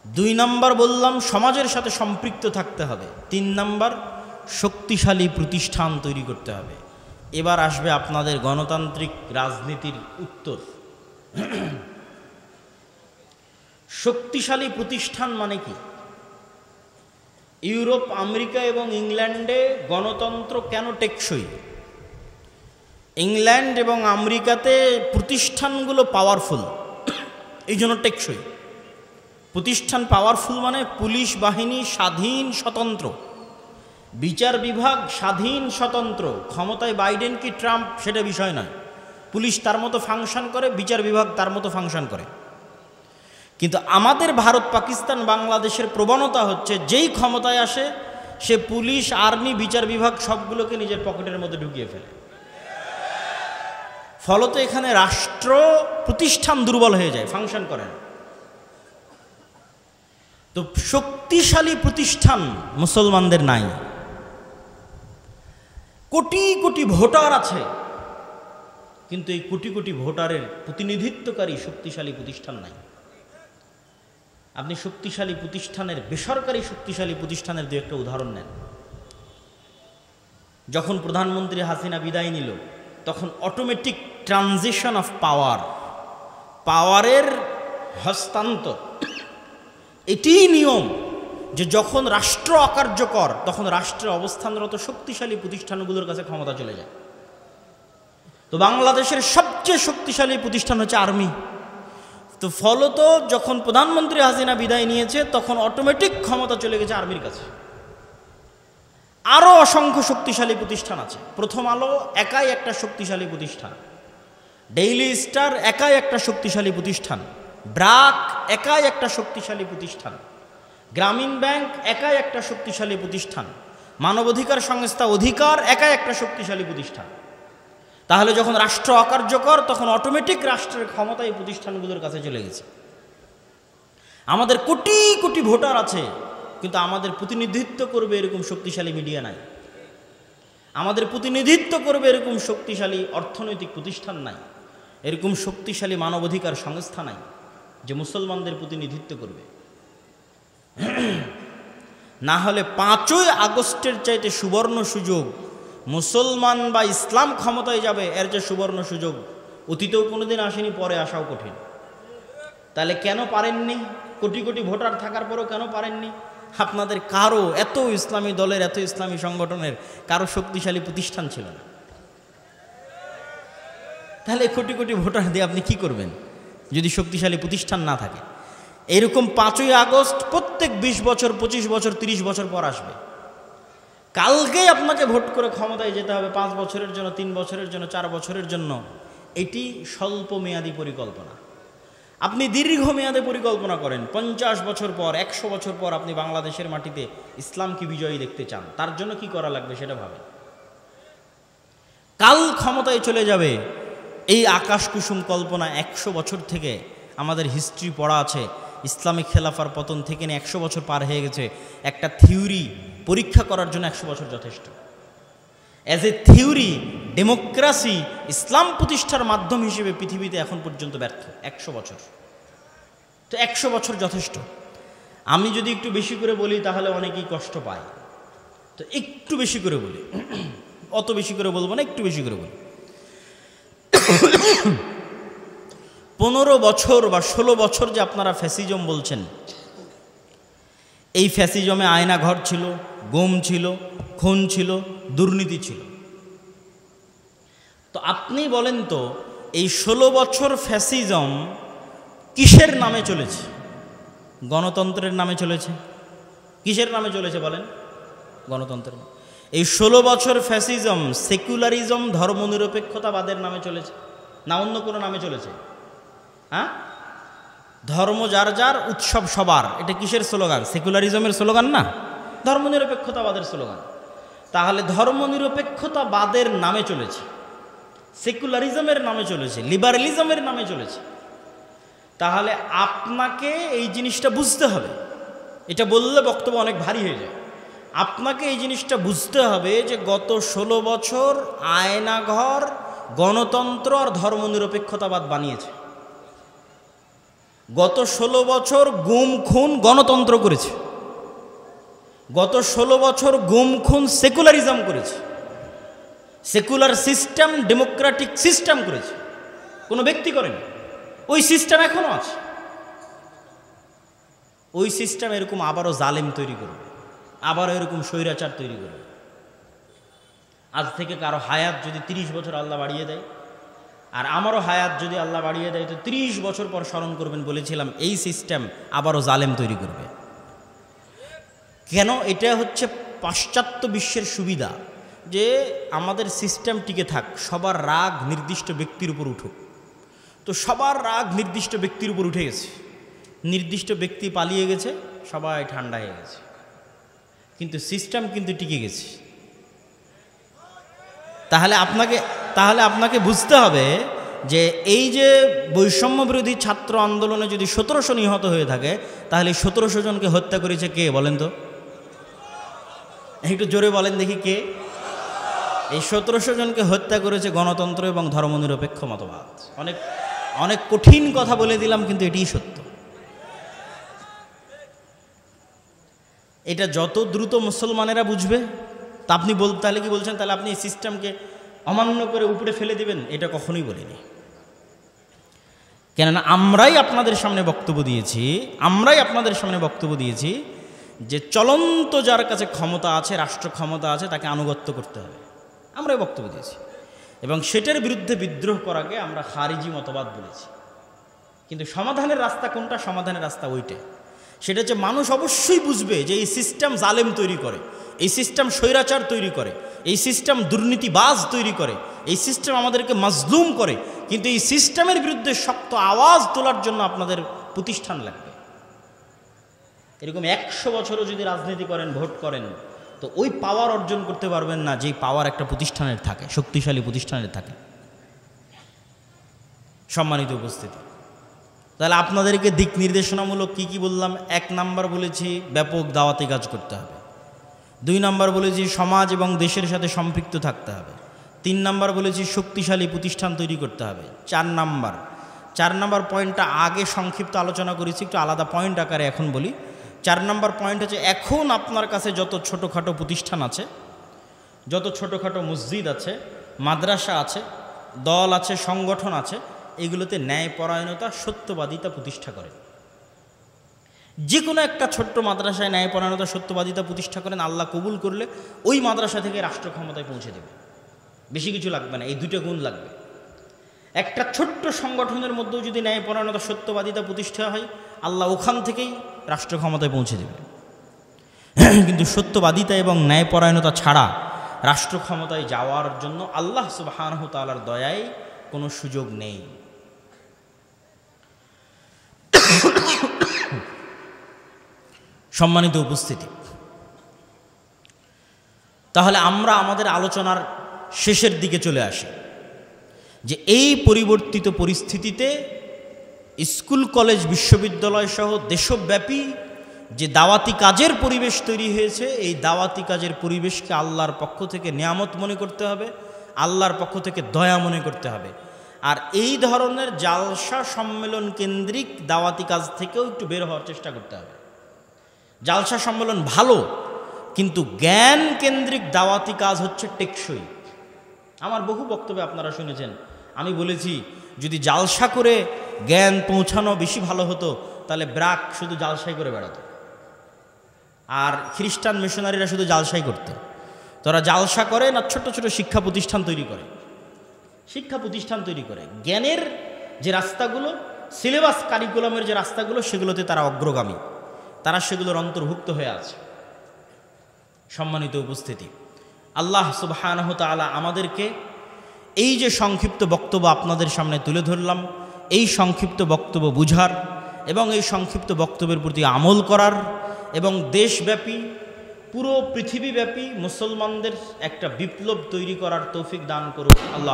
2 নাম্বার বললাম সমাজের সাথে সম্পৃক্ত থাকতে হবে, 3 নাম্বার শক্তিশালী প্রতিষ্ঠান তৈরি করতে হবে। এবার আসবে আপনাদের গণতান্ত্রিক রাজনীতির উত্তর। শক্তিশালী প্রতিষ্ঠান মানে কি? ইউরোপ, আমেরিকা এবং ইংল্যান্ডে গণতন্ত্র কেন টেকসই? ইংল্যান্ড এবং আমেরিকাতে প্রতিষ্ঠানগুলো পাওয়ারফুল, এই জন্য টেকসই। প্রতিষ্ঠান পাওয়ারফুল মানে পুলিশ বাহিনী স্বাধীন স্বতন্ত্র, বিচার বিভাগ স্বাধীন স্বতন্ত্র। ক্ষমতায় বাইডেন কি ট্রাম্প সেটা বিষয় নয়, পুলিশ তার মতো ফাংশন করে, বিচার বিভাগ তার মতো ফাংশন করে। কিন্তু আমাদের ভারত, পাকিস্তান, বাংলাদেশের প্রবণতা হচ্ছে যেই ক্ষমতায় আসে সে পুলিশ, আর্মি, বিচার বিভাগ সবগুলোকে নিজের পকেটের মধ্যে ঢুকিয়ে ফেলে। ফলত এখানে রাষ্ট্র প্রতিষ্ঠান দুর্বল হয়ে যায়, ফাংশন করে না। তো শক্তিশালী প্রতিষ্ঠান মুসলমানদের নাই। কোটি কোটি ভোটার আছে, কিন্তু এই কোটি কোটি ভোটারের প্রতিনিধিত্বকারী শক্তিশালী প্রতিষ্ঠান নাই। আপনি শক্তিশালী প্রতিষ্ঠানের, বেসরকারি শক্তিশালী প্রতিষ্ঠানের 2-1টা উদাহরণ নেন। যখন প্রধানমন্ত্রী হাসিনা বিদায় নিল, তখন অটোমেটিক ট্রানজিশন অফ পাওয়ার, পাওয়ারের হস্তান্তর, এটিই নিয়ম যে যখন রাষ্ট্র অকার্যকর তখন রাষ্ট্রের অবস্থানরত শক্তিশালী প্রতিষ্ঠানগুলোর কাছে ক্ষমতা চলে যায়। তো বাংলাদেশের সবচেয়ে শক্তিশালী প্রতিষ্ঠান হচ্ছে আর্মি। তো ফলত যখন প্রধানমন্ত্রী হাসিনা বিদায় নিয়েছে তখন অটোমেটিক ক্ষমতা চলে গেছে আর্মির কাছে। আরও অসংখ্য শক্তিশালী প্রতিষ্ঠান আছে। প্রথম আলো একাই একটা শক্তিশালী প্রতিষ্ঠান, ডেইলি স্টার একাই একটা শক্তিশালী প্রতিষ্ঠান, ব্রাক একাই একটা শক্তিশালী প্রতিষ্ঠান, গ্রামীণ ব্যাংক একাই একটা শক্তিশালী প্রতিষ্ঠান, মানবাধিকার সংস্থা অধিকার একাই একটা শক্তিশালী প্রতিষ্ঠান। তাহলে যখন রাষ্ট্র অকার্যকর তখন অটোমেটিক রাষ্ট্রের ক্ষমতা এই প্রতিষ্ঠানগুলোর কাছে চলে গেছে। আমাদের কোটি কোটি ভোটার আছে, কিন্তু আমাদের প্রতিনিধিত্ব করবে এরকম শক্তিশালী মিডিয়া নাই, আমাদের প্রতিনিধিত্ব করবে এরকম শক্তিশালী অর্থনৈতিক প্রতিষ্ঠান নাই, এরকম শক্তিশালী মানবাধিকার সংস্থা নাই যে মুসলমানদের প্রতিনিধিত্ব করবে। না হলে 5ই আগস্টের চাইতে সুবর্ণ সুযোগ মুসলমান বা ইসলাম ক্ষমতায় যাবে, এর যে সুবর্ণ সুযোগ অতীতেও কোনোদিন আসেনি, পরে আসাও কঠিন। তাহলে কেন পারেননি? কোটি কোটি ভোটার থাকার পরেও কেন পারেননি? আপনাদের কারো, এত ইসলামী দলের, এত ইসলামী সংগঠনের কারো শক্তিশালী প্রতিষ্ঠান ছিল না। তাহলে কোটি কোটি ভোটার দিয়ে আপনি কি করবেন যদি শক্তিশালী প্রতিষ্ঠান না থাকে? এরকম 5ই আগস্ট প্রত্যেক 20 বছর, 25 বছর, 30 বছর পর আসবে। কালকেই আপনাকে ভোট করে ক্ষমতায় যেতে হবে 5 বছরের জন্য, 3 বছরের জন্য, 4 বছরের জন্য। এটি স্বল্প মেয়াদী পরিকল্পনা। আপনি দীর্ঘমেয়াদে পরিকল্পনা করেন, 50 বছর পর, 100 বছর পর আপনি বাংলাদেশের মাটিতে ইসলামকে বিজয়ী দেখতে চান, তার জন্য কি করা লাগবে সেটা ভাবেন। কাল ক্ষমতায় চলে যাবে এই আকাশ কুসুম কল্পনা 100 বছর থেকে আমাদের হিস্ট্রি পড়া আছে। ইসলামিক খেলাফার পতন থেকে নিয়ে 100 বছর পার হয়ে গেছে। একটা থিওরি পরীক্ষা করার জন্য 100 বছর যথেষ্ট। অ্যাজ এ থিওরি, ডেমোক্রেসি ইসলাম প্রতিষ্ঠার মাধ্যম হিসেবে পৃথিবীতে এখন পর্যন্ত ব্যর্থ 100 বছর। তো 100 বছর যথেষ্ট। আমি যদি একটু বেশি করে বলি তাহলে অনেকেই কষ্ট পায়, তো একটু বেশি করে বলি, অত বেশি করে বলবো না, একটু বেশি করে বলি। 15 বছর বা 16 বছর যে আপনারা ফ্যাসিজম বলছেন, এই ফ্যাসিজমে আয়নাঘর ছিল, গুম ছিল, খুন ছিল, দুর্নীতি ছিল। তো আপনি বলেন তো এই 16 বছর ফ্যাসিজম কিসের নামে চলেছে? গণতন্ত্রের নামে চলেছে। কিসের নামে চলেছে বলেন? গণতন্ত্রের। এই 16 বছর ফ্যাসিজম সেকুলারিজম, ধর্মনিরপেক্ষতাবাদের নামে চলেছে না অন্য কোনো নামে চলেছে? হ্যাঁ, ধর্ম যার যার, উৎসব সবার, এটা কিসের স্লোগান? সেকুলারিজমের স্লোগান না, ধর্মনিরপেক্ষতাবাদের স্লোগান। তাহলে ধর্মনিরপেক্ষতাবাদের নামে চলেছে, সেকুলারিজমের নামে চলেছে, লিবারালিজমের নামে চলেছে। তাহলে আপনাকে এই জিনিসটা বুঝতে হবে। এটা বললে বক্তব্য অনেক ভারী হয়ে যায়। আপনাকে এই জিনিসটা বুঝতে হবে যে গত 16 বছর আয়নাঘর, গণতন্ত্র আর ধর্মনিরপেক্ষতাবাদ বানিয়েছে। গত 16 বছর গুম খুন গণতন্ত্র করেছে। গত 16 বছর গুম খুন সেকুলারিজম করেছে। সেকুলার সিস্টেম ডেমোক্রেটিক সিস্টেম করেছে, কোনো ব্যক্তি করেনি। ওই সিস্টেম এখনো আছে। ওই সিস্টেম এরকম আবারও জালেম তৈরি করবে, আবারও এরকম স্বৈরাচার তৈরি করবে। আজ থেকে কারো হায়াত যদি 30 বছর আল্লাহ বাড়িয়ে দেয়, আর আমারও হায়াত যদি আল্লাহ বাড়িয়ে দেয়, তো 30 বছর পর স্মরণ করবেন, বলেছিলাম এই সিস্টেম আবারও জালেম তৈরি করবে। কেন? এটা হচ্ছে পাশ্চাত্য বিশ্বের সুবিধা, যে আমাদের সিস্টেম টিকে থাক, সবার রাগ নির্দিষ্ট ব্যক্তির উপর উঠুক। তো সবার রাগ নির্দিষ্ট ব্যক্তির উপর উঠে গেছে, নির্দিষ্ট ব্যক্তি পালিয়ে গেছে, সবাই ঠান্ডা হয়ে গেছে, কিন্তু সিস্টেম কিন্তু টিকে গেছে। তাহলে আপনাকে বুঝতে হবে যে এই যে বৈষম্য বিরোধী ছাত্র আন্দোলনে যদি 1700 নিহত হয়ে থাকে, তাহলে 1700 জনকে হত্যা করেছে কে বলেন তো? একটু জোরে বলেন দেখি, কে? এই 1700 জনকে হত্যা করেছে গণতন্ত্র এবং ধর্মনিরপেক্ষ মতবাদ। অনেক অনেক কঠিন কথা বলে দিলাম, কিন্তু এটিই সত্য। এটা যত দ্রুত মুসলমানেরা বুঝবে, তা আপনি তাহলে কি বলছেন তাহলে আপনি এই সিস্টেমকে অমান্য করে উপরে ফেলে দিবেন? এটা কখনোই বলিনি। কেননা আমরাই আপনাদের সামনে বক্তব্য দিয়েছি যে চলন্ত যার কাছে ক্ষমতা আছে, রাষ্ট্র ক্ষমতা আছে, তাকে আনুগত্য করতে হবে। আমরাই বক্তব্য দিয়েছি এবং সেটার বিরুদ্ধে বিদ্রোহ করাকে আমরা খারিজি মতবাদ বলেছি। কিন্তু সমাধানের রাস্তা কোনটা? সমাধানের রাস্তা ওইটা। সেটা হচ্ছে মানুষ অবশ্যই বুঝবে যে এই সিস্টেম জালেম তৈরি করে, এই সিস্টেম স্বৈরাচার তৈরি করে, এই সিস্টেম দুর্নীতিবাজ তৈরি করে, এই সিস্টেম আমাদেরকে মাজলুম করে। কিন্তু এই সিস্টেমের বিরুদ্ধে শক্ত আওয়াজ তোলার জন্য আপনাদের প্রতিষ্ঠান লাগবে। এরকম 100 বছরও যদি রাজনীতি করেন, ভোট করেন, তো ওই পাওয়ার অর্জন করতে পারবেন না যেই পাওয়ার একটা প্রতিষ্ঠানের থাকে, শক্তিশালী প্রতিষ্ঠানের থাকে। সম্মানিত উপস্থিতি, তাহলে আপনাদেরকে দিক নির্দেশনামূলক কি বললাম? 1 নাম্বার বলেছি ব্যাপক দাওয়াতি কাজ করতে হবে, 2 নাম্বার বলেছি সমাজ এবং দেশের সাথে সম্পৃক্ত থাকতে হবে, 3 নাম্বার বলেছি শক্তিশালী প্রতিষ্ঠান তৈরি করতে হবে, 4 নাম্বার পয়েন্টটা আগে সংক্ষিপ্ত আলোচনা করেছি, একটু আলাদা পয়েন্ট আকারে এখন বলি। 4 নাম্বার পয়েন্ট হচ্ছে, এখন আপনার কাছে যত ছোটোখাটো প্রতিষ্ঠান আছে, যত ছোটোখাটো মসজিদ আছে, মাদ্রাসা আছে, দল আছে, সংগঠন আছে, এগুলোতে ন্যায়পরায়ণতা, সত্যবাদিতা প্রতিষ্ঠা করে। যে কোনো একটা ছোট্ট মাদ্রাসায় ন্যায়পরায়ণতা, সত্যবাদিতা প্রতিষ্ঠা করেন, আল্লাহ কবুল করলে ওই মাদ্রাসা থেকে রাষ্ট্র ক্ষমতায় পৌঁছে দেবে। বেশি কিছু লাগবে না, এই 2টা গুণ লাগবে। একটা ছোট্ট সংগঠনের মধ্যেও যদি ন্যায়পরায়ণতা, সত্যবাদিতা প্রতিষ্ঠা হয়, আল্লাহ ওখান থেকেই রাষ্ট্র ক্ষমতায় পৌঁছে দেবে। কিন্তু সত্যবাদিতা এবং ন্যায়পরায়ণতা ছাড়া রাষ্ট্র ক্ষমতায় যাওয়ার জন্য আল্লাহ সুবহানাহু ওয়া তাআলার দয়ায় কোনো সুযোগ নেই। সম্মানিত উপস্থিতি, তাহলে আমরা আমাদের আলোচনার শেষের দিকে চলে আসি যে এই পরিবর্তিত পরিস্থিতিতে স্কুল, কলেজ, বিশ্ববিদ্যালয় সহ দেশব্যাপী যে দাওয়াতি কাজের পরিবেশ তৈরি হয়েছে, এই দাওয়াতি কাজের পরিবেশকে আল্লাহর পক্ষ থেকে নিয়ামত মনে করতে হবে, আল্লাহর পক্ষ থেকে দয়া মনে করতে হবে। আর এই ধরনের জালসা সম্মেলন কেন্দ্রিক দাওয়াতি কাজ থেকেও একটু বের হওয়ার চেষ্টা করতে হবে। জালসা সম্মেলন ভালো, কিন্তু জ্ঞান কেন্দ্রিক দাওয়াতি কাজ হচ্ছে টেকসই। আমার বহু বক্তব্যে আপনারা শুনেছেন, আমি বলেছি যদি জালসা করে জ্ঞান পৌঁছানো বেশি ভালো হতো, তাহলে ব্রাক শুধু জালসাই করে বেড়াতো, আর খ্রিস্টান মিশনারিরা শুধু জালসাই করতো। তারা জালসা করে না, ছোট ছোট শিক্ষা প্রতিষ্ঠান তৈরি করে, জ্ঞানের যে রাস্তাগুলো, সিলেবাস কারিকুলামের যে রাস্তাগুলো, সেগুলোতে তারা অগ্রগামী, তারা সেগুলোর অন্তর্ভুক্ত হয়ে আছে। সম্মানিত উপস্থিতি, আল্লাহ সুবহানাহু ওয়া তাআলা আমাদেরকে এই যে সংক্ষিপ্ত বক্তব্য আপনাদের সামনে তুলে ধরলাম, এই সংক্ষিপ্ত বক্তব্য বুঝার এবং এই সংক্ষিপ্ত বক্তব্যের প্রতি আমল করার এবং দেশব্যাপী, পুরো পৃথিবীব্যাপী মুসলমানদের একটা বিপ্লব তৈরি করার তৌফিক দান করুন আল্লাহ।